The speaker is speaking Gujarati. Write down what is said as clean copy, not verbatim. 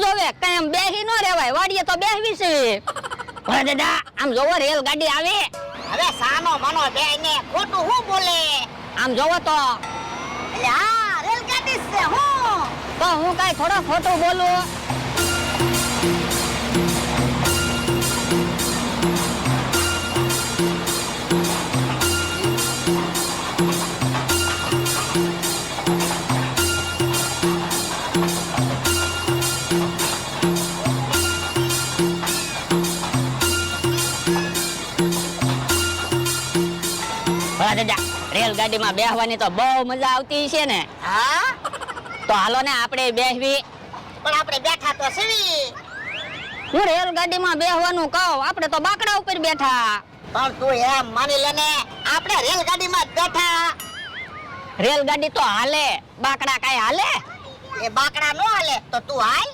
જોવે કઈ આમ બેહી ન રહેવાય વાડીએ તો બેહવી છે ભલા દાદા આમ જોવો રેલગાડી આવે હવે સાનો મનો બેને ખોટું હું બોલે આમ જોવો તો એટલે આ રેલગાડી છે હું તો હું કઈ થોડો ખોટું બોલું ભલા દાદા રેલગાડીમાં બેહવાની તો બહુ મજા આવતી છે ને હા તો હાલો ને આપણે બેહવી પણ આપણે બેઠા તો સીવી હું રેલગાડીમાં બેહવાનું કહું આપણે તો બાકડા ઉપર બેઠા પણ તું એમ માની લે ને આપણે રેલગાડીમાં જ બેઠા રેલગાડી તો હાલે બાકડા કાઈ હાલે એ બાકડા નો હાલે તો તું હાલ